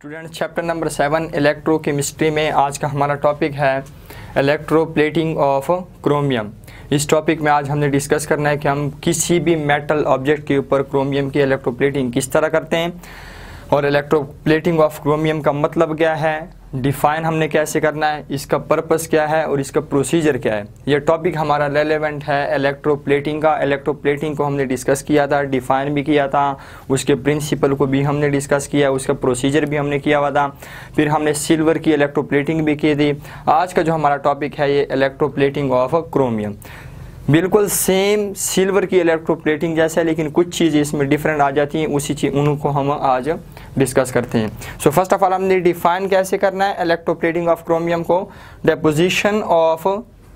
Student chapter number 7 electrochemistry में आज का हमारा टॉपिक है इलेक्ट्रोप्लेटिंग ऑफ क्रोमियम। इस टॉपिक में आज हमने डिस्कस करना है कि हम किसी भी मेटल ऑब्जेक्ट के ऊपर क्रोमियम की इलेक्ट्रोप्लेटिंग किस तरह करते हैं और इलेक्ट्रोप्लेटिंग ऑफ क्रोमियम का मतलब क्या है, डिफाइन हमने कैसे करना है, इसका पर्पस क्या है और इसका प्रोसीजर क्या है। ये टॉपिक हमारा रेलेवेंट है इलेक्ट्रोप्लेटिंग का। इलेक्ट्रोप्लेटिंग को हमने डिस्कस किया था, डिफाइन भी किया था, उसके प्रिंसिपल को भी हमने डिस्कस किया, उसका प्रोसीजर भी हमने किया हुआ था। फिर हमने सिल्वर की इलेक्ट्रोप्लेटिंग भी की थी। आज का जो हमारा टॉपिक है ये इलेक्ट्रोप्लेटिंग ऑफ क्रोमियम, बिल्कुल सेम सिल्वर की इलेक्ट्रोप्लेटिंग जैसा है, लेकिन कुछ चीज़ इसमें डिफरेंट आ जाती हैं। उसी चीज़ उनको हम आज डिस्कस करते हैं। सो फर्स्ट ऑफ ऑल हमने डिफाइन कैसे करना है इलेक्ट्रोप्लेटिंग ऑफ क्रोमियम को, deposition of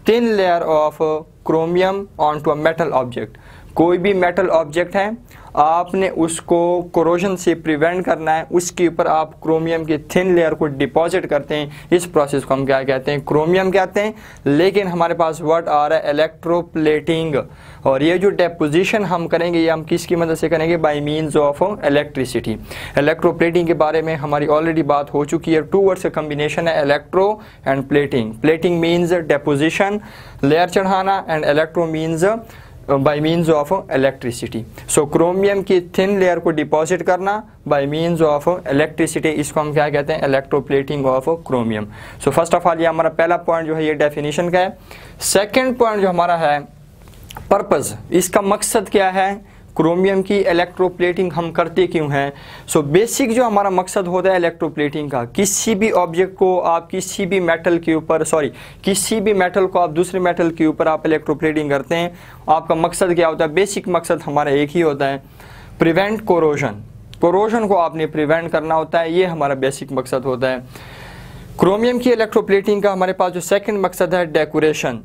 thin layer of chromium on to a metal object. कोई भी मेटल ऑब्जेक्ट है, आपने उसको कोरोजन से प्रिवेंट करना है, उसके ऊपर आप क्रोमियम की थिन लेयर को डिपॉजिट करते हैं। इस प्रोसेस को हम क्या कहते हैं, क्रोमियम कहते हैं। लेकिन हमारे पास वर्ड आ रहा है इलेक्ट्रोप्लेटिंग, और ये जो डिपोजिशन हम करेंगे ये हम किसकी मदद से करेंगे, by means of electricity. Electroplating के बारे में हमारी ऑलरेडी बात हो चुकी है। टू वर्ड्स का कम्बिनेशन है electro and plating. Plating means deposition, layer चढ़ाना, and electro means by means of electricity. So chromium की थिन लेयर को डिपॉजिट करना बाय मीन्स ऑफ इलेक्ट्रिसिटी, इसको हम क्या कहते हैं, electroplating of chromium. So first of all ये हमारा पहला पॉइंट जो है ये डेफिनेशन का है। सेकेंड पॉइंट जो हमारा है पर्पस, इसका मकसद क्या है, क्रोमियम की इलेक्ट्रोप्लेटिंग हम करते क्यों हैं। सो बेसिक जो हमारा मकसद होता है इलेक्ट्रोप्लेटिंग का, किसी भी ऑब्जेक्ट को आप किसी भी मेटल के ऊपर किसी भी मेटल को आप दूसरे मेटल के ऊपर आप इलेक्ट्रोप्लेटिंग करते हैं, आपका मकसद क्या होता है, बेसिक मकसद हमारा एक ही होता है, प्रिवेंट कोरोजन। कोरोजन को आपने प्रिवेंट करना होता है, ये हमारा बेसिक मकसद होता है। क्रोमियम की इलेक्ट्रोप्लेटिंग का हमारे पास जो सेकेंड मकसद है डेकोरेशन।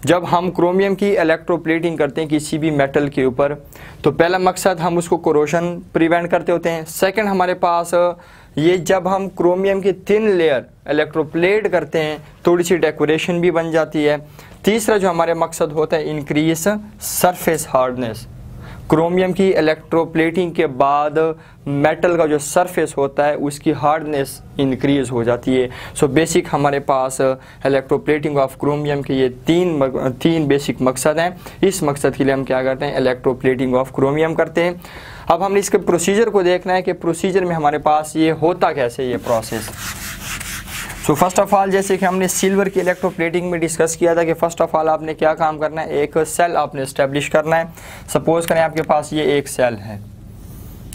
जब हम क्रोमियम की इलेक्ट्रोप्लेटिंग करते हैं किसी भी मेटल के ऊपर, तो पहला मकसद हम उसको कोरोजन प्रिवेंट करते होते हैं। सेकंड हमारे पास ये जब हम क्रोमियम की थिन लेयर इलेक्ट्रोप्लेट करते हैं थोड़ी सी डेकोरेशन भी बन जाती है। तीसरा जो हमारे मकसद होता है इंक्रीज सरफेस हार्डनेस। क्रोमियम की इलेक्ट्रोप्लेटिंग के बाद मेटल का जो सरफेस होता है उसकी हार्डनेस इंक्रीज हो जाती है। सो बेसिक हमारे पास इलेक्ट्रोप्लेटिंग ऑफ क्रोमियम के ये तीन बेसिक मकसद हैं। इस मकसद के लिए हम क्या करते हैं, इलेक्ट्रोप्लेटिंग ऑफ क्रोमियम करते हैं। अब हमने इसके प्रोसीजर को देखना है कि प्रोसीजर में हमारे पास ये होता कैसे ये process. So first of all जैसे कि हमने सिल्वर की इलेक्ट्रोप्लेटिंग में डिस्कस किया था कि फर्स्ट ऑफ ऑल आपने क्या काम करना है, एक सेल आपने इस्टेब्लिश करना है। सपोज करें आपके पास ये एक सेल है,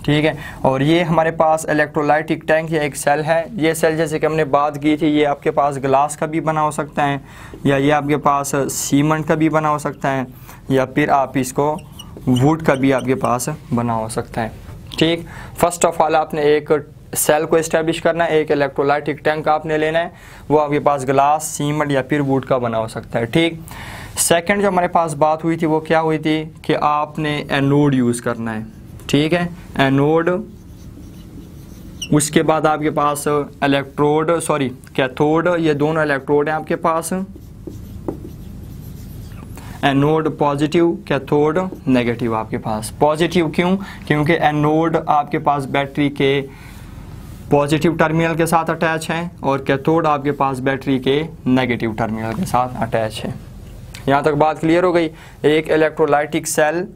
ठीक है, और ये हमारे पास इलेक्ट्रोलाइटिक टैंक या एक सेल है। ये सेल जैसे कि हमने बात की थी, ये आपके पास ग्लास का भी बना हो सकता है, या ये आपके पास सीमेंट का भी बना हो सकता है, या फिर आप इसको वुड का भी आपके पास बना हो सकता है। ठीक, फर्स्ट ऑफ ऑल आपने एक सेल को इस्टेब्लिश करना है, एक इलेक्ट्रोलाइटिक टैंक आपने लेना है, वो आपके पास ग्लास, सीमेंट या फिर वुड का बना हो सकता है। ठीक, सेकंड जो हमारे पास बात हुई थी वो क्या हुई थी कि आपने एनोड यूज़ करना है। ठीक है, एनोड, उसके बाद आपके पास कैथोड, ये दोनों इलेक्ट्रोड हैं आपके पास, एनोड पॉजिटिव, कैथोड नेगेटिव। आपके पास पॉजिटिव क्यों, क्योंकि एनोड आपके पास बैटरी के पॉजिटिव टर्मिनल के साथ अटैच है और कैथोड आपके पास बैटरी के नेगेटिव टर्मिनल के साथ अटैच है। यहाँ तक बात क्लियर हो गई। एक इलेक्ट्रोलाइटिक सेल,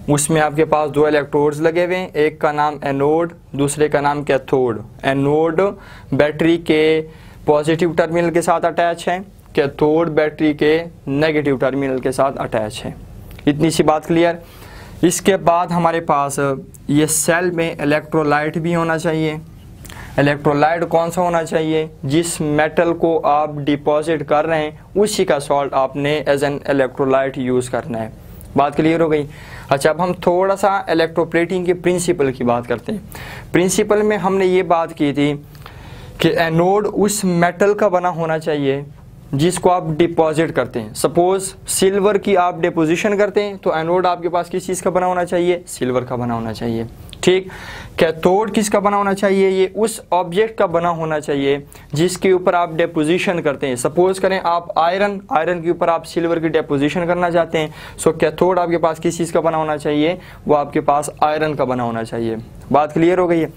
उसमें आपके पास दो इलेक्ट्रोड्स लगे हुए हैं, एक का नाम एनोड, दूसरे का नाम कैथोड। एनोड बैटरी के पॉजिटिव टर्मिनल के साथ अटैच है, कैथोड बैटरी के नेगेटिव टर्मिनल के साथ अटैच है। इतनी सी बात क्लियर। इसके बाद हमारे पास ये सेल में इलेक्ट्रोलाइट भी होना चाहिए। इलेक्ट्रोलाइट कौन सा होना चाहिए, जिस मेटल को आप डिपॉजिट कर रहे हैं उसी का सॉल्ट आपने एज एन इलेक्ट्रोलाइट यूज़ करना है। बात क्लियर हो गई। अच्छा, अब हम थोड़ा सा इलेक्ट्रोप्लेटिंग के प्रिंसिपल की बात करते हैं। प्रिंसिपल में हमने ये बात की थी कि एनोड उस मेटल का बना होना चाहिए जिसको आप डिपॉजिट करते हैं। सपोज सिल्वर की आप डिपोजिशन करते हैं तो एनोड आपके पास किस चीज़ का बना होना चाहिए, सिल्वर का बना होना चाहिए। ठीक, कैथोड किसका बना होना चाहिए, ये उस ऑब्जेक्ट का बना होना चाहिए जिसके ऊपर आप डिपोजिशन करते हैं। सपोज करें आप आयरन के ऊपर आप सिल्वर की डिपोजिशन करना चाहते हैं, सो कैथोड आपके पास किस चीज़ का बना होना चाहिए, वो आपके पास आयरन का बना होना चाहिए। बात क्लियर हो गई है।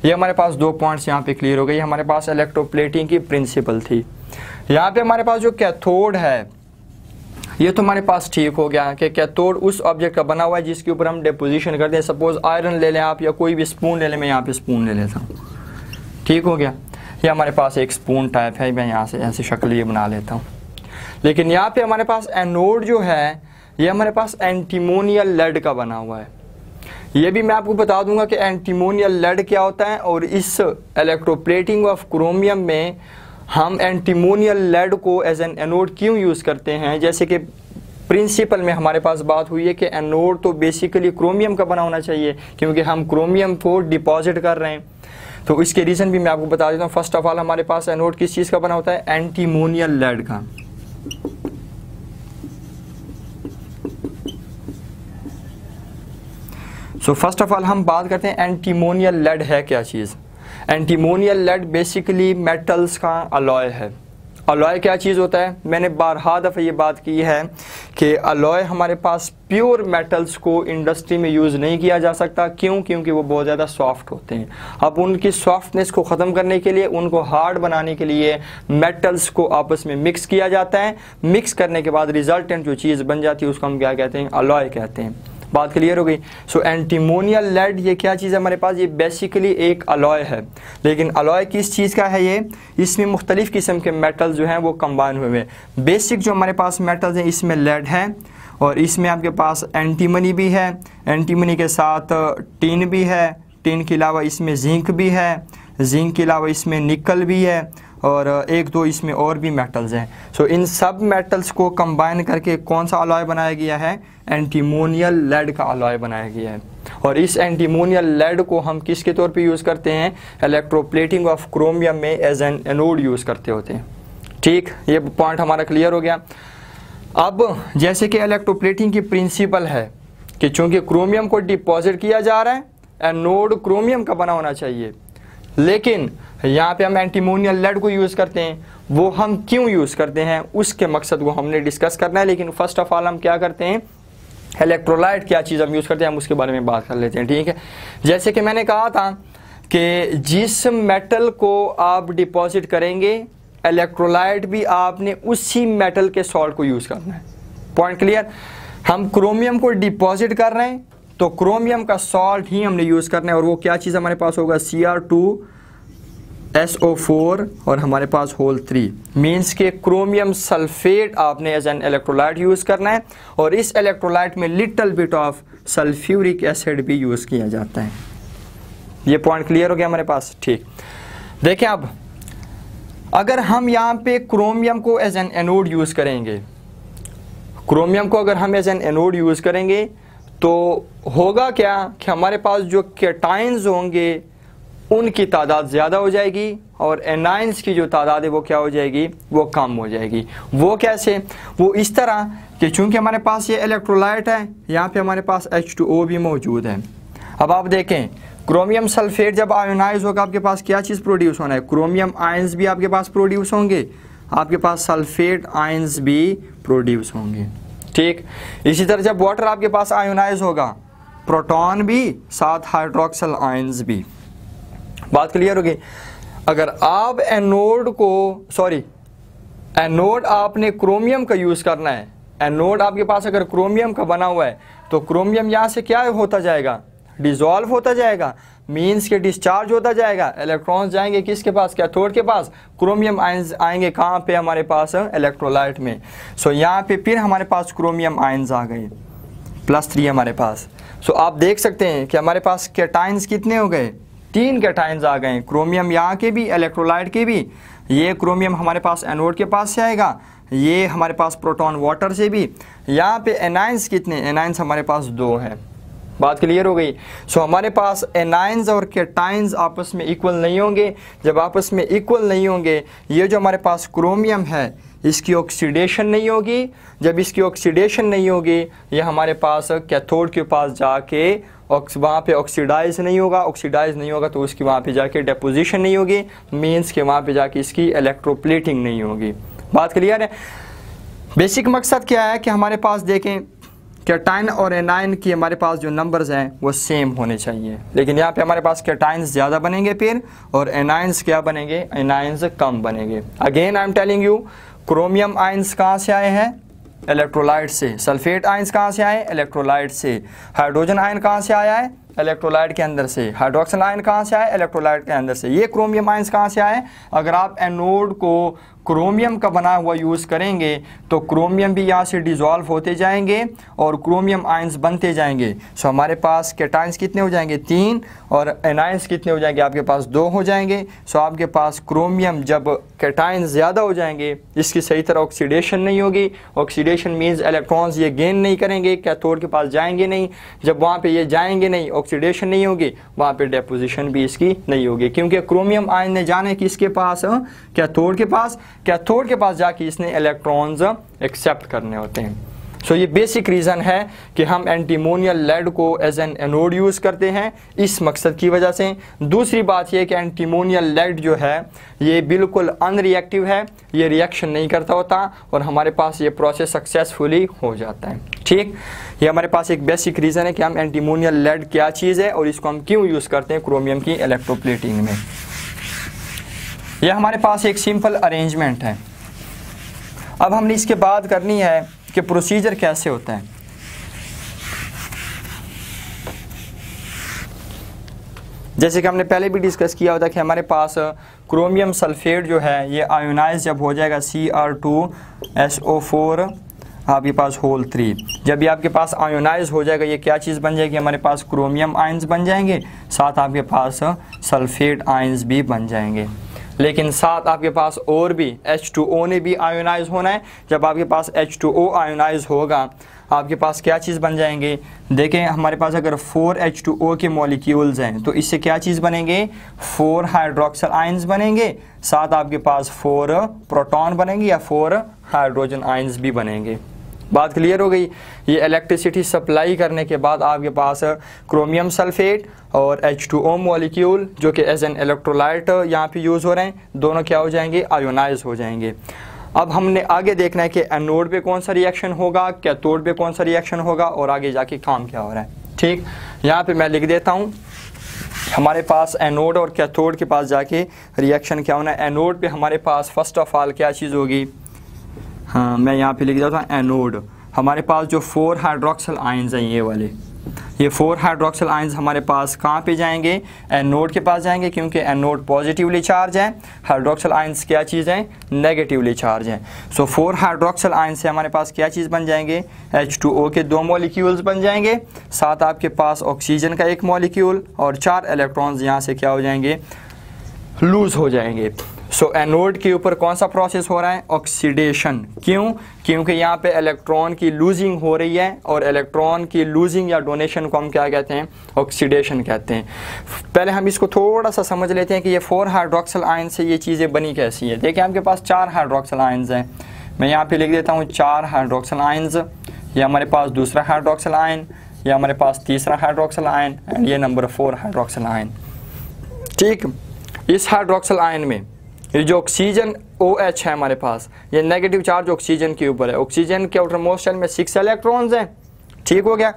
ये हमारे पास 2 पॉइंट्स यहाँ पे क्लियर हो गए। हमारे पास इलेक्ट्रोप्लेटिंग की प्रिंसिपल थी। यहाँ पे हमारे पास जो कैथोड है ये तो हमारे पास ठीक हो गया कि कैथोड उस ऑब्जेक्ट का बना हुआ है जिसके ऊपर हम डिपोजिशन करते हैं। सपोज आयरन ले लें आप या कोई भी स्पून ले लें, मैं यहाँ पे स्पून ले लेता हूँ, ठीक हो गया। ये हमारे पास एक स्पून टाइप है, मैं यहाँ से ऐसी शक्ल ये बना लेता हूँ। लेकिन यहाँ पे हमारे पास एनोड जो है ये हमारे पास एंटीमोनियल लेड का बना हुआ है। ये भी मैं आपको बता दूंगा कि एंटीमोनियल लेड क्या होता है, और इस इलेक्ट्रोप्लेटिंग ऑफ क्रोमियम में हम एंटीमोनियल लेड को एज एन एनोड क्यों यूज़ करते हैं। जैसे कि प्रिंसिपल में हमारे पास बात हुई है कि एनोड तो बेसिकली क्रोमियम का बना होना चाहिए क्योंकि हम क्रोमियम को डिपॉजिट कर रहे हैं। तो इसके रीज़न भी मैं आपको बता देता हूँ। फर्स्ट ऑफ ऑल हमारे पास एनोड किस चीज़ का बना होता है, एंटीमोनियल लेड का। सो फर्स्ट ऑफ ऑल हम बात करते हैं एंटीमोनियल लेड है क्या चीज़। एंटीमोनियल लेड बेसिकली मेटल्स का अलॉय है। अलॉय क्या चीज़ होता है, मैंने बारहा दफ़ा ये बात की है कि अलॉय हमारे पास प्योर मेटल्स को इंडस्ट्री में यूज़ नहीं किया जा सकता। क्यों? क्योंकि वो बहुत ज़्यादा सॉफ्ट होते हैं। अब उनकी सॉफ्टनेस को ख़त्म करने के लिए, उनको हार्ड बनाने के लिए मेटल्स को आपस में मिक्स किया जाता है। मिक्स करने के बाद रिजल्टेंट जो चीज़ बन जाती है उसको हम क्या कहते हैं, अलॉय कहते हैं। बात क्लियर हो गई। सो एंटीमोनियल लेड ये क्या चीज़ है हमारे पास, ये बेसिकली एक अलॉय है। लेकिन अलॉय किस चीज़ का है ये, इसमें मुख्तलिफ़ किस्म के मेटल्स जो हैं वो कंबाइन हुए हैं। बेसिक जो हमारे पास मेटल्स हैं इसमें लेड है, और इसमें आपके पास एंटीमनी भी है, एंटीमनी के साथ टिन भी है, टिन के अलावा इसमें जिंक भी है, जिंक के अलावा इसमें निकल भी है, और एक दो इसमें और भी मेटल्स हैं। सो इन सब मेटल्स को कंबाइन करके कौन सा अलॉय बनाया गया है, एंटीमोनियल लेड का अलॉय बनाया गया है। और इस एंटीमोनियल लेड को हम किसके तौर पे यूज़ करते हैं, इलेक्ट्रोप्लेटिंग ऑफ क्रोमियम में एज एन एनोड यूज़ करते होते हैं। ठीक, ये पॉइंट हमारा क्लियर हो गया। अब जैसे कि इलेक्ट्रोप्लेटिंग की प्रिंसिपल है कि चूँकि क्रोमियम को डिपॉजिट किया जा रहा है, एनोड क्रोमियम का बना होना चाहिए, लेकिन यहाँ पे हम एंटीमोनियल लेड को यूज़ करते हैं। वो हम क्यों यूज़ करते हैं उसके मकसद को हमने डिस्कस करना है। लेकिन फर्स्ट ऑफ ऑल हम क्या करते हैं, इलेक्ट्रोलाइट क्या चीज़ हम यूज़ करते हैं, हम उसके बारे में बात कर लेते हैं। ठीक है, जैसे कि मैंने कहा था कि जिस मेटल को आप डिपॉजिट करेंगे, इलेक्ट्रोलाइट भी आपने उसी मेटल के सॉल्ट को यूज़ करना है। Point clear. हम क्रोमियम को डिपॉजिट कर रहे हैं तो क्रोमियम का सॉल्ट ही हमने यूज़ करना है, और वो क्या चीज़ हमारे पास होगा, Cr2SO4 और हमारे पास होल 3 मीन्स के क्रोमियम सल्फेट आपने एज एन इलेक्ट्रोलाइट यूज़ करना है। और इस इलेक्ट्रोलाइट में little bit of sulphuric acid भी यूज़ किया जाता है। ये पॉइंट क्लियर हो गया हमारे पास। ठीक, देखें अब अगर हम यहाँ पे क्रोमियम को एज एन एनोड यूज़ करेंगे, क्रोमियम को अगर हम एज एन एनोड यूज़ करेंगे तो होगा क्या कि हमारे पास जो कैटाइंस होंगे उनकी तादाद ज़्यादा हो जाएगी, और एनाइंस की जो तादाद है वो क्या हो जाएगी, वो कम हो जाएगी। वो कैसे, वो इस तरह कि चूँकि हमारे पास ये इलेक्ट्रोलाइट है, यहाँ पे हमारे पास H2O भी मौजूद है। अब आप देखें क्रोमियम सल्फेट जब आयोनाइज होगा आपके पास क्या चीज़ प्रोड्यूस होना है, क्रोमियम आयंस भी आपके पास प्रोड्यूस होंगे, आपके पास सल्फेट आयंस भी प्रोड्यूस होंगे। ठीक, इसी तरह जब वाटर आपके पास आयोनाइज होगा, प्रोटॉन भी साथ हाइड्रोक्सिल आयंस भी। बात क्लियर होगी। अगर आप एनोड आपने क्रोमियम का यूज़ करना है, एनोड आपके पास अगर क्रोमियम का बना हुआ है तो क्रोमियम यहाँ से क्या होता जाएगा, डिसॉल्व होता जाएगा, मीन्स के डिस्चार्ज होता जाएगा। इलेक्ट्रॉन्स जाएंगे किसके पास, कैथोड के पास, क्रोमियम आयंस आएंगे कहाँ पे, हमारे पास इलेक्ट्रोलाइट में। सो यहाँ पे फिर हमारे पास क्रोमियम आयंस आ गए, +3 हमारे पास। सो आप देख सकते हैं कि हमारे पास कैटाइंस कितने हो गए, 3 कैटाइंस आ गए, क्रोमियम यहाँ के भी, इलेक्ट्रोलाइट के भी। ये क्रोमियम हमारे पास एनोड के पास से आएगा, ये हमारे पास प्रोटॉन वाटर से भी। यहाँ पे एनाइंस कितने, एनाइंस हमारे पास 2 हैं। बात क्लियर हो गई। सो हमारे पास एनाइंस और कैटाइंस आपस में इक्वल नहीं होंगे। जब आपस में इक्वल नहीं होंगे, ये जो हमारे पास क्रोमियम है इसकी ऑक्सीडेशन नहीं होगी। जब इसकी ऑक्सीडेशन नहीं होगी, ये हमारे पास कैथोड के पास जाके वहाँ पे ऑक्सीडाइज नहीं होगा। ऑक्सीडाइज नहीं होगा तो उसकी वहाँ पे जाके डेपोजिशन नहीं होगी, मीन्स के वहाँ पे जाके इसकी इलेक्ट्रोप्लेटिंग नहीं होगी। बात क्लियर है। बेसिक मकसद क्या है कि हमारे पास देखें कैटाइन और एनाइन की हमारे पास जो नंबर्स हैं वो सेम होने चाहिए, लेकिन यहाँ पे हमारे पास कैटाइन्स ज़्यादा बनेंगे फिर, और एनाइंस क्या बनेंगे, एनाइंस कम बनेंगे। Again I am telling you, chromium ions कहाँ से आए हैं, इलेक्ट्रोलाइट से। सल्फेट आइंस कहाँ से आए, इलेक्ट्रोलाइट से। हाइड्रोजन आयन कहाँ से आया है, इलेक्ट्रोलाइट के अंदर से। हाइड्रोक्सिल आयन कहाँ से आया, इलेक्ट्रोलाइट के अंदर से। ये क्रोमियम आयंस कहाँ से आए, अगर आप एनोड को क्रोमियम का बना हुआ यूज़ करेंगे तो क्रोमियम भी यहाँ से डिज़ोल्व होते जाएंगे और क्रोमियम आयंस बनते जाएंगे। सो हमारे पास कैटाइंस कितने हो जाएंगे, 3, और एनाइंस कितने हो जाएंगे, आपके पास 2 हो जाएंगे। सो आपके पास क्रोमियम जब कैटाइंस ज़्यादा हो जाएंगे, इसकी सही तरह ऑक्सीडेशन नहीं होगी। ऑक्सीडेशन मीन्स इलेक्ट्रॉन्स ये गेन नहीं करेंगे, कैथोड के पास जाएंगे नहीं। जब वहाँ पे ये जाएंगे नहीं, ऑक्सीडेशन नहीं होगी, वहाँ पे डेपोजिशन भी इसकी नहीं होगी, क्योंकि क्रोमियम आयन ने जाने किसके पास, कैथोड के पास। कैथोड के पास जाके इसने इलेक्ट्रॉन्स एक्सेप्ट करने होते हैं। सो ये बेसिक रीज़न है कि हम एंटीमोनियल लेड को एज एन एनोड यूज़ करते हैं इस मकसद की वजह से। दूसरी बात ये कि एंटीमोनियल लेड जो है ये बिल्कुल अनरिएक्टिव है, ये रिएक्शन नहीं करता होता और हमारे पास ये प्रोसेस सक्सेसफुली हो जाता है। ठीक, ये हमारे पास एक बेसिक रीज़न है कि हम एंटीमोनियल लेड क्या चीज़ है और इसको हम क्यों यूज़ करते हैं क्रोमियम की इलेक्ट्रोप्लेटिंग में। यह हमारे पास एक सिंपल अरेंजमेंट है। अब हमने इसके बाद करनी है कि प्रोसीजर कैसे होता है। जैसे कि हमने पहले भी डिस्कस किया होता कि हमारे पास क्रोमियम सल्फेट जो है ये आयोनाइज जब हो जाएगा Cr2SO4 आपके पास होल 3, जब ये आपके पास आयोनाइज हो जाएगा ये क्या चीज़ बन जाएगी, हमारे पास क्रोमियम आयंस बन जाएंगे, साथ आपके पास सल्फेट आयंस भी बन जाएंगे। लेकिन साथ आपके पास और भी H2O ने भी आयोनाइज होना है। जब आपके पास H2O आयोनाइज होगा आपके पास क्या चीज़ बन जाएंगे, देखें हमारे पास अगर 4H2O के मॉलिक्यूल्स हैं तो इससे क्या चीज़ बनेंगे, 4 हाइड्रोक्सिल आयंस बनेंगे, साथ आपके पास 4 प्रोटॉन बनेंगे या 4 हाइड्रोजन आयंस भी बनेंगे। बात क्लियर हो गई। ये इलेक्ट्रिसिटी सप्लाई करने के बाद आपके पास क्रोमियम सल्फेट और H2O मॉलिक्यूल जो कि एज एन इलेक्ट्रोलाइट यहाँ पे यूज़ हो रहे हैं, दोनों क्या हो जाएंगे, आयोनाइज हो जाएंगे। अब हमने आगे देखना है कि एनोड पे कौन सा रिएक्शन होगा, कैथोड पे कौन सा रिएक्शन होगा और आगे जाके काम क्या हो रहा है। ठीक, यहाँ पे मैं लिख देता हूँ हमारे पास एनोड और कैथोड के पास जाके रिएक्शन क्या होना है। एनोड पे हमारे पास फर्स्ट ऑफ ऑल क्या चीज़ होगी, हाँ मैं यहाँ पे लिख देता हूँ एनोड। हमारे पास जो 4 हाइड्रोक्सिल आयंस हैं ये वाले, ये 4 हाइड्रोक्सिल आयंस हमारे पास कहाँ पे जाएंगे, एनोड के पास जाएंगे, क्योंकि एनोड पॉजिटिवली चार्ज है, हाइड्रोक्सिल आयंस क्या चीज़ हैं, नेगेटिवली चार्ज हैं। सो 4 हाइड्रोक्सिल आयंस से हमारे पास क्या चीज़ बन जाएंगे, H2O के 2 मॉलिक्यूल्स बन जाएंगे, साथ आपके पास ऑक्सीजन का 1 मॉलिक्यूल और 4 इलेक्ट्रॉन्स यहाँ से क्या हो जाएंगे, लूज़ हो जाएंगे। सो एनोड के ऊपर कौन सा प्रोसेस हो रहा है, ऑक्सीडेशन। क्यों, क्योंकि यहाँ पे इलेक्ट्रॉन की लूजिंग हो रही है और इलेक्ट्रॉन की लूजिंग या डोनेशन को हम क्या कहते हैं, ऑक्सीडेशन कहते हैं। पहले हम इसको थोड़ा सा समझ लेते हैं कि ये 4 हाइड्रोक्सिल आयन से ये चीज़ें बनी कैसी है। देखिए आपके पास 4 हाइड्रोक्सिल आयंस हैं, मैं यहाँ पे लिख देता हूँ 4 हाइड्रोक्सिल आयंस, ये हमारे पास दूसरा हाइड्रोक्सिल आयन, ये हमारे पास तीसरा हाइड्रोक्सिल आयन एंड ये नंबर 4 हाइड्रोक्सिल आयन। ठीक, इस हाइड्रोक्सिल आयन में ये जो ऑक्सीजन OH है हमारे पास, ये नेगेटिव चार्ज ऑक्सीजन के ऊपर है। ऑक्सीजन के आउटर मोस्ट शेल में 6 इलेक्ट्रॉन्स हैं, ठीक हो गया,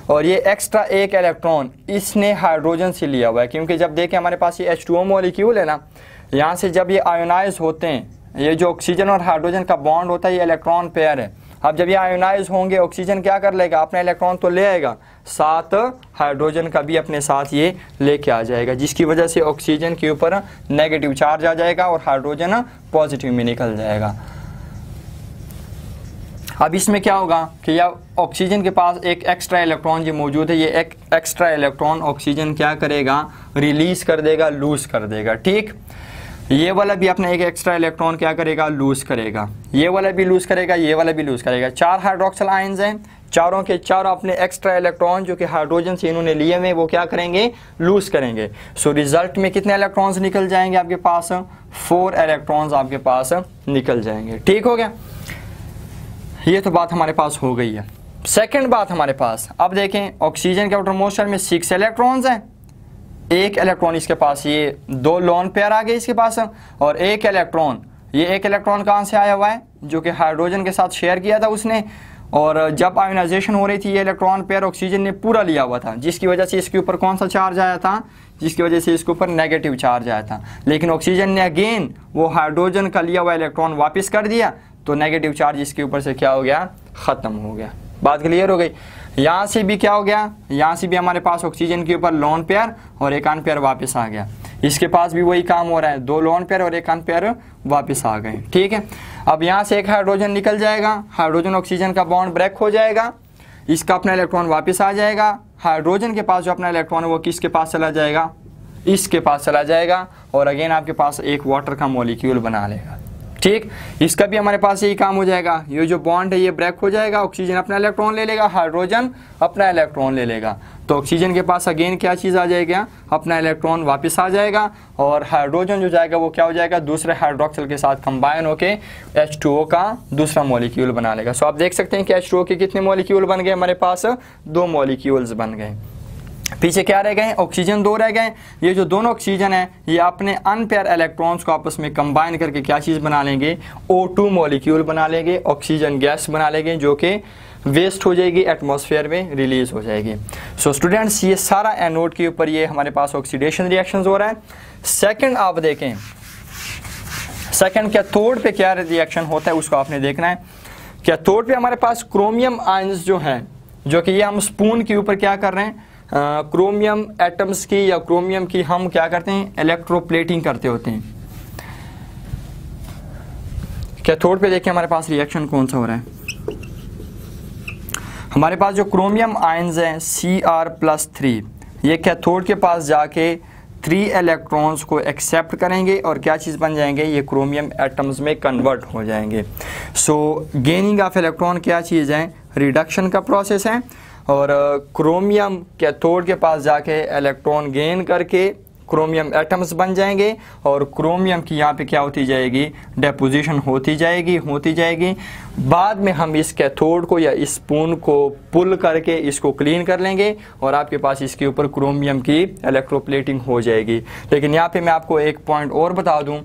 और ये एक्स्ट्रा 1 इलेक्ट्रॉन इसने हाइड्रोजन से लिया हुआ है, क्योंकि जब देखें हमारे पास ये H2O मॉलिक्यूल है ना, यहाँ से जब ये आयोनाइज होते हैं, ये जो ऑक्सीजन और हाइड्रोजन का बॉन्ड होता है ये इलेक्ट्रॉन पेयर है। अब जब ये आयोनाइज होंगे ऑक्सीजन क्या कर लेगा, अपना इलेक्ट्रॉन तो ले आएगा, साथ हाइड्रोजन का भी अपने साथ ये लेके आ जाएगा, जिसकी वजह से ऑक्सीजन के ऊपर नेगेटिव चार्ज आ जाएगा और हाइड्रोजन पॉजिटिव में निकल जाएगा। अब इसमें क्या होगा कि या ऑक्सीजन के पास एक एक्स्ट्रा इलेक्ट्रॉन जो मौजूद है, ये एक एक्स्ट्रा इलेक्ट्रॉन ऑक्सीजन क्या करेगा, रिलीज कर देगा, लूज कर देगा। ठीक, ये वाला भी अपना एक एक्स्ट्रा इलेक्ट्रॉन क्या करेगा, लूज करेगा, ये वाला भी लूज करेगा, ये वाला भी लूज करेगा। 4 हाइड्रोक्सिल आयंस हैं, चारों के चारों अपने एक्स्ट्रा इलेक्ट्रॉन जो कि हाइड्रोजन से इन्होंने लिए हुए वो क्या करेंगे, लूज करेंगे। सो रिजल्ट में कितने इलेक्ट्रॉन्स निकल जाएंगे आपके पास, 4 इलेक्ट्रॉन्स आपके पास निकल जाएंगे। ठीक हो गया, ये तो बात हमारे पास हो गई है। सेकेंड बात हमारे पास, अब देखें ऑक्सीजन के आउटर मोस्ट शेल में 6 इलेक्ट्रॉन्स हैं, 1 इलेक्ट्रॉन इसके पास, ये 2 लोन पेयर आ गए इसके पास, और 1 इलेक्ट्रॉन, ये 1 इलेक्ट्रॉन कहाँ से आया हुआ है, जो कि हाइड्रोजन के साथ शेयर किया था उसने, और जब आयोनाइजेशन हो रही थी ये इलेक्ट्रॉन पेयर ऑक्सीजन ने पूरा लिया हुआ था, जिसकी वजह से इसके ऊपर कौन सा चार्ज आया था, जिसकी वजह से इसके ऊपर नेगेटिव चार्ज आया था। लेकिन ऑक्सीजन ने अगेन वो हाइड्रोजन का लिया हुआ इलेक्ट्रॉन वापस कर दिया, तो नेगेटिव चार्ज इसके ऊपर से क्या हो गया, ख़त्म हो गया। बात क्लियर हो गई। यहाँ से भी क्या हो गया, यहाँ से भी हमारे पास ऑक्सीजन के ऊपर लोन पेयर और एक अनपेयर वापस आ गया। इसके पास भी वही काम हो रहा है, 2 लोन पेयर और एक अनपेयर वापस आ गए। ठीक है, अब यहाँ से एक हाइड्रोजन निकल जाएगा, हाइड्रोजन ऑक्सीजन का बॉन्ड ब्रेक हो जाएगा, इसका अपना इलेक्ट्रॉन वापस आ जाएगा। हाइड्रोजन के पास जो अपना इलेक्ट्रॉन है वो किसके पास चला जाएगा, इसके पास चला जाएगा, और अगेन आपके पास एक वाटर का मॉलिक्यूल बना लेगा। ठीक, इसका भी हमारे पास यही काम हो जाएगा। ये जो बॉन्ड है ये ब्रेक हो जाएगा, ऑक्सीजन अपना इलेक्ट्रॉन ले लेगा, हाइड्रोजन अपना इलेक्ट्रॉन ले लेगा, तो ऑक्सीजन के पास अगेन क्या चीज़ आ जाएगी, अपना इलेक्ट्रॉन वापस आ जाएगा, और हाइड्रोजन जो जाएगा वो क्या हो जाएगा, दूसरे हाइड्रोक्सिल के साथ कंबाइन होके H2O का दूसरा मॉलिक्यूल बना लेगा। सो आप देख सकते हैं कि H2O के कितने मॉलिक्यूल बन गए, हमारे पास 2 मॉलिक्यूल्स बन गए। पीछे क्या रह गए, ऑक्सीजन 2 रह गए। ये जो दोनों ऑक्सीजन है ये अपने अनपेयर इलेक्ट्रॉन्स को आपस में कंबाइन करके क्या चीज़ बना लेंगे, O2 मॉलिक्यूल बना लेंगे, ऑक्सीजन गैस बना लेंगे, जो कि वेस्ट हो जाएगी, एटमॉस्फेयर में रिलीज हो जाएगी। सो स्टूडेंट्स, ये सारा एनोड के ऊपर ये हमारे पास ऑक्सीडेशन रिएक्शंस हो रहा है। सेकंड आप देखें, सेकंड कैथोड पे क्या रिएक्शन होता है उसको आपने देखना है। कैथोड पे हमारे पास क्रोमियम आयंस जो है, जो कि ये हम स्पून के ऊपर क्या कर रहे हैं, क्रोमियम एटम्स की या क्रोमियम की हम क्या करते हैं, इलेक्ट्रोप्लेटिंग करते होते हैं। कैथोड पे देखिए हमारे पास रिएक्शन कौन सा हो रहा है। हमारे पास जो क्रोमियम आयंस हैं Cr+3, ये कैथोड के पास जाके 3 इलेक्ट्रॉन्स को एक्सेप्ट करेंगे और क्या चीज़ बन जाएंगे, ये क्रोमियम एटम्स में कन्वर्ट हो जाएंगे। सो गेनिंग ऑफ इलेक्ट्रॉन क्या चीज़ है, रिडक्शन का प्रोसेस है, और क्रोमियम कैथोड के पास जाके इलेक्ट्रॉन गेन करके क्रोमियम एटम्स बन जाएंगे, और क्रोमियम की यहाँ पे क्या होती जाएगी, डेपोजिशन होती जाएगी। बाद में हम इस कैथोड को या इस स्पून को पुल करके इसको क्लीन कर लेंगे, और आपके पास इसके ऊपर क्रोमियम की इलेक्ट्रोप्लेटिंग हो जाएगी। लेकिन यहाँ पे मैं आपको एक पॉइंट और बता दूँ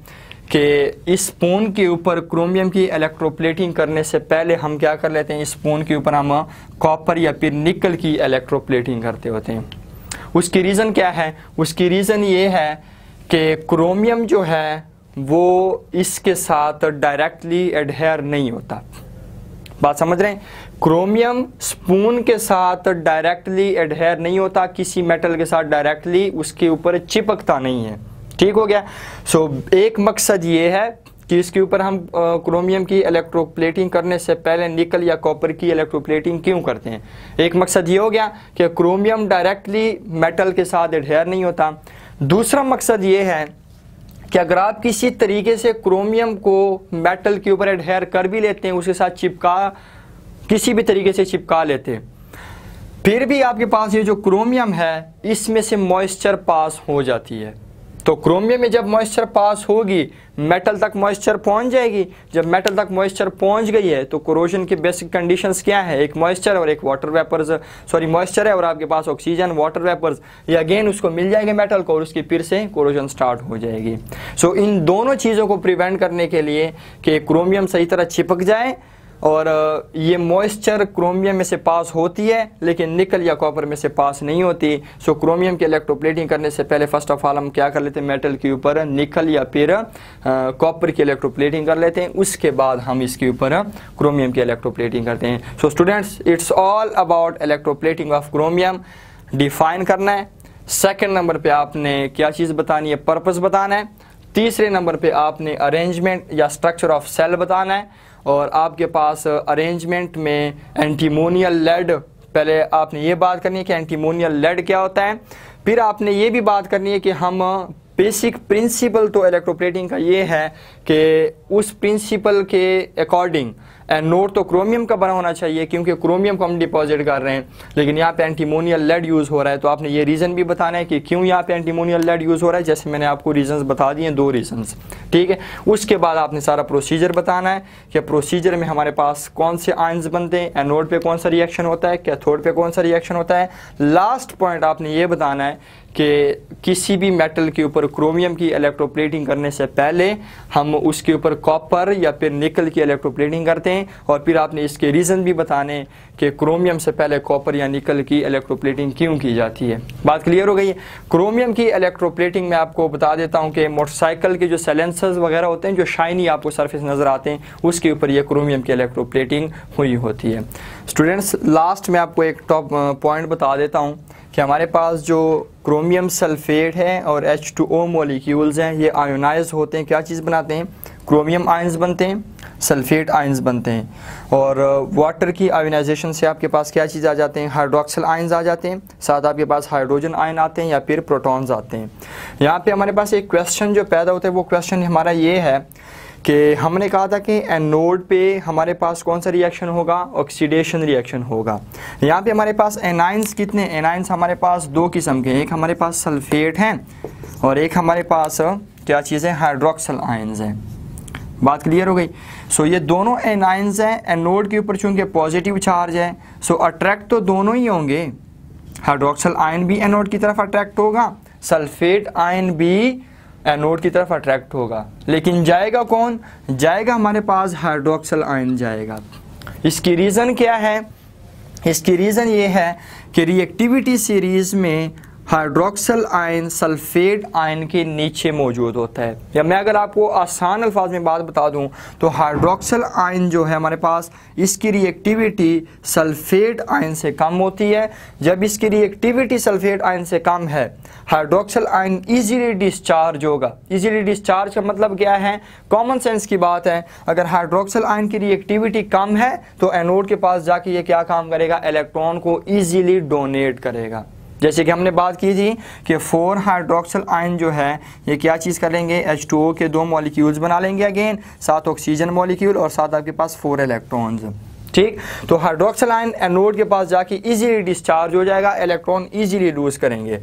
कि इस स्पून के ऊपर क्रोमियम की इलेक्ट्रोप्लेटिंग करने से पहले हम क्या कर लेते हैं, इस स्पून के ऊपर हम कॉपर या फिर निकल की इलेक्ट्रोप्लेटिंग करते होते हैं। उसकी रीज़न क्या है, उसकी रीज़न ये है कि क्रोमियम जो है वो इसके साथ डायरेक्टली एडहेयर नहीं होता। बात समझ रहे हैं, क्रोमियम स्पून के साथ डायरेक्टली एडहेयर नहीं होता, किसी मेटल के साथ डायरेक्टली उसके ऊपर चिपकता नहीं है। ठीक हो गया। सो एक मकसद ये है कि इसके ऊपर हम क्रोमियम की इलेक्ट्रोप्लेटिंग करने से पहले निकल या कॉपर की इलेक्ट्रोप्लेटिंग क्यों करते हैं। एक मकसद ये हो गया कि क्रोमियम डायरेक्टली मेटल के साथ एडहेयर नहीं होता। दूसरा मकसद ये है कि अगर आप किसी तरीके से क्रोमियम को मेटल के ऊपर एडहेयर कर भी लेते हैं, उसके साथ किसी भी तरीके से चिपका लेते हैं, फिर भी आपके पास ये जो क्रोमियम है इसमें से मॉइस्चर पास हो जाती है। तो क्रोमियम में जब मॉइस्चर पास होगी मेटल तक मॉइस्चर पहुंच जाएगी। जब मेटल तक मॉइस्चर पहुंच गई है तो कोरोजन की बेसिक कंडीशंस क्या है, एक मॉइस्चर और एक वाटर वेपर्स, मॉइस्चर है और आपके पास ऑक्सीजन वाटर वेपर्स, ये अगेन उसको मिल जाएंगे मेटल को और उसकी फिर से कोरोजन स्टार्ट हो जाएगी। सो इन दोनों चीज़ों को प्रिवेंट करने के लिए कि क्रोमियम सही तरह चिपक जाए और ये मॉइस्चर क्रोमियम में से पास होती है लेकिन निकल या कॉपर में से पास नहीं होती। सो क्रोमियम की इलेक्ट्रोप्लेटिंग करने से पहले फर्स्ट ऑफ ऑल हम क्या कर लेते हैं, मेटल के ऊपर निकल या फिर कॉपर की इलेक्ट्रोप्लेटिंग कर लेते हैं, उसके बाद हम इसके ऊपर क्रोमियम की इलेक्ट्रोप्लेटिंग करते हैं। So students, it's all about electroplating of chromium define करना है। सेकेंड नंबर पर आपने क्या चीज़ बतानी है, पर्पस बताना है। तीसरे नंबर पर आपने अरेंजमेंट या स्ट्रक्चर ऑफ सेल बताना है और आपके पास अरेंजमेंट में एंटीमोनियल लेड, पहले आपने ये बात करनी है कि एंटीमोनियल लेड क्या होता है, फिर आपने ये भी बात करनी है कि हम बेसिक प्रिंसिपल तो इलेक्ट्रोप्लेटिंग का ये है कि उस प्रिंसिपल के अकॉर्डिंग एनोड तो क्रोमियम का बना होना चाहिए क्योंकि क्रोमियम को हम डिपॉजिट कर रहे हैं, लेकिन यहाँ पे एंटीमोनियल लेड यूज़ हो रहा है। तो आपने ये रीज़न भी बताना है कि क्यों यहाँ पे एंटीमोनियल लेड यूज़ हो रहा है, जैसे मैंने आपको रीजंस बता दिए, 2 रीजंस, ठीक है। उसके बाद आपने सारा प्रोसीजर बताना है कि प्रोसीजर में हमारे पास कौन से आयंस बनते हैं, एनोड पे कौन सा रिएक्शन होता है, कैथोड पे कौन सा रिएक्शन होता है। लास्ट पॉइंट आपने ये बताना है कि किसी भी मेटल के ऊपर क्रोमियम की इलेक्ट्रोप्लेटिंग करने से पहले हम उसके ऊपर कॉपर या फिर निकल की इलेक्ट्रोप्लेटिंग करते हैं बताने और फिर आपने इसके रीज़न भी बताने कि क्रोमियम से पहले कॉपर या निकल की इलेक्ट्रोप्लेटिंग क्यों की जाती है। बात क्लियर हो गई है। क्रोमियम की इलेक्ट्रोप्लेटिंग में आपको बता देता हूं कि मोटरसाइकिल के जो साइलेंसर्स वगैरह होते हैं, जो शाइनी आपको सरफेस नज़र आते हैं, उसके ऊपर ये क्रोमियम की इलेक्ट्रोप्लेटिंग हुई होती है। स्टूडेंट्स, लास्ट में आपको एक टॉप पॉइंट बता देता हूँ कि हमारे पास जो क्रोमियम सल्फेट है और H2O मॉलिक्यूल्स हैं, ये आयोनाइज होते हैं, क्या चीज़ बनाते हैं, क्रोमियम आयंस बनते हैं, सल्फेट आयंस बनते हैं। और वाटर की आयोनाइजेशन से आपके पास क्या चीज़ आ जाते हैं, हाइड्रोक्सिल आयंस आ जाते हैं, साथ आपके पास हाइड्रोजन आयन आते हैं या फिर प्रोटॉन्स आते हैं। यहाँ पे हमारे पास एक क्वेश्चन जो पैदा होता है, वो क्वेश्चन हमारा ये है कि हमने कहा था कि एनोड पे हमारे पास कौन सा रिएक्शन होगा, ऑक्सीडेशन रिएक्शन होगा। यहाँ पे हमारे पास एनाइंस कितने, एनाइंस हमारे पास दो किस्म के, एक हमारे पास सल्फेट हैं और एक हमारे पास क्या चीज़ है, हाइड्रोक्सिल आयंस हैं। बात क्लियर हो गई। सो ये दोनों एनाइंस हैं, एनोड के ऊपर चूंकि पॉजिटिव चार्ज है, सो अट्रैक्ट तो दोनों ही होंगे। हाइड्रोक्सिल आयन भी एनोड की तरफ अट्रैक्ट होगा, सल्फेट आयन भी एनोड की तरफ अट्रैक्ट होगा, लेकिन जाएगा कौन, जाएगा हमारे पास हाइड्रोक्सिल आयन जाएगा। इसकी रीज़न क्या है, इसकी रीज़न ये है कि रिएक्टिविटी सीरीज़ में हाइड्रोक्सिल आयन सल्फेट आयन के नीचे मौजूद होता है। या मैं अगर आपको आसान अल्फाज में बात बता दूं तो हाइड्रोक्सिल आयन जो है हमारे पास, इसकी रिएक्टिविटी सल्फेट आयन से कम होती है। जब इसकी रिएक्टिविटी सल्फेट आयन से कम है, हाइड्रोक्सिल आयन इजीली डिस्चार्ज होगा। इजीली डिस्चार्ज का मतलब क्या है, कॉमन सेंस की बात है। अगर हाइड्रोक्सिल आयन की रिएक्टिविटी कम है तो एनोड के पास जाके ये क्या काम करेगा, इलेक्ट्रॉन को इजीली डोनेट करेगा। जैसे कि हमने बात की थी कि 4 हाइड्रोक्सिल आयन जो है ये क्या चीज़ करेंगे, H2O के 2 मॉलिक्यूल्स बना लेंगे अगेन, 7 ऑक्सीजन मॉलिक्यूल और साथ आपके पास 4 इलेक्ट्रॉन्स। ठीक, तो हाइड्रोक्सिल आयन एनोड के पास जाके इजीली डिस्चार्ज हो जाएगा, इलेक्ट्रॉन इजीली लूज करेंगे।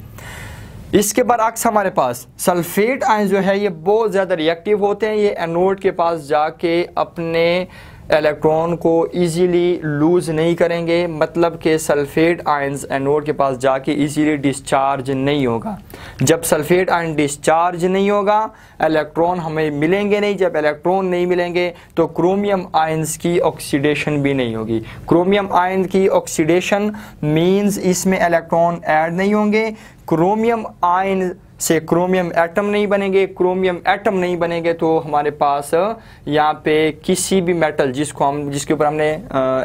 इसके बरअक्स हमारे पास सल्फेट आयन जो है ये बहुत ज़्यादा रिएक्टिव होते हैं, ये एनोड के पास जाके अपने इलेक्ट्रॉन को इजीली लूज़ नहीं करेंगे, मतलब कि सल्फेट आयंस एनोड के पास जाके इजीली डिस्चार्ज नहीं होगा। जब सल्फेट आयन डिस्चार्ज नहीं होगा, इलेक्ट्रॉन हमें मिलेंगे नहीं। जब इलेक्ट्रॉन नहीं मिलेंगे तो क्रोमियम आयंस की ऑक्सीडेशन भी नहीं होगी। क्रोमियम आयन की ऑक्सीडेशन मींस इसमें इलेक्ट्रॉन ऐड नहीं होंगे, क्रोमियम आयन से क्रोमियम एटम नहीं बनेंगे। क्रोमियम एटम नहीं बनेंगे तो हमारे पास यहाँ पे किसी भी मेटल जिसके ऊपर हमने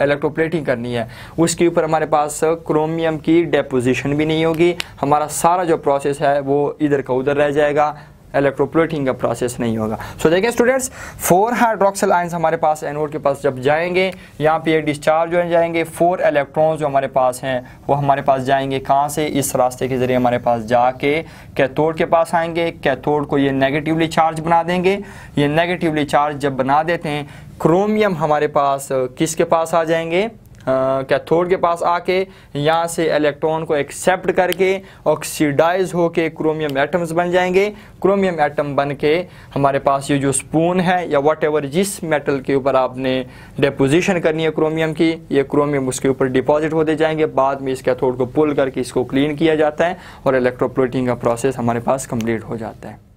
इलेक्ट्रोप्लेटिंग करनी है, उसके ऊपर हमारे पास क्रोमियम की डेपोजिशन भी नहीं होगी। हमारा सारा जो प्रोसेस है वो इधर का उधर रह जाएगा, इलेक्ट्रोप्लेटिंग का प्रोसेस नहीं होगा। सो देखिए स्टूडेंट्स, 4 हाइड्रोक्सिल आयंस हमारे पास एनोड के पास जब जाएंगे, यहाँ पे ये डिस्चार्ज हो जाएंगे। 4 इलेक्ट्रॉन्स जो हमारे पास हैं वो हमारे पास जाएंगे कहाँ से, इस रास्ते के ज़रिए हमारे पास जाके कैथोड के पास आएंगे। कैथोड को ये नेगेटिवली चार्ज बना देंगे। ये नेगेटिवली चार्ज जब बना देते हैं, क्रोमियम हमारे पास किसके पास आ जाएंगे, कैथोड के पास आके यहाँ से इलेक्ट्रॉन को एक्सेप्ट करके ऑक्सीडाइज होके क्रोमियम एटम्स बन जाएंगे। क्रोमियम एटम बन के हमारे पास ये जो स्पून है या व्हाटएवर जिस मेटल के ऊपर आपने डिपोजिशन करनी है क्रोमियम की, ये क्रोमियम उसके ऊपर डिपॉजिट होते जाएंगे। बाद में इस कैथोड को पुल करके इसको क्लीन किया जाता है और इलेक्ट्रोप्लेटिंग का प्रोसेस हमारे पास कंप्लीट हो जाता है।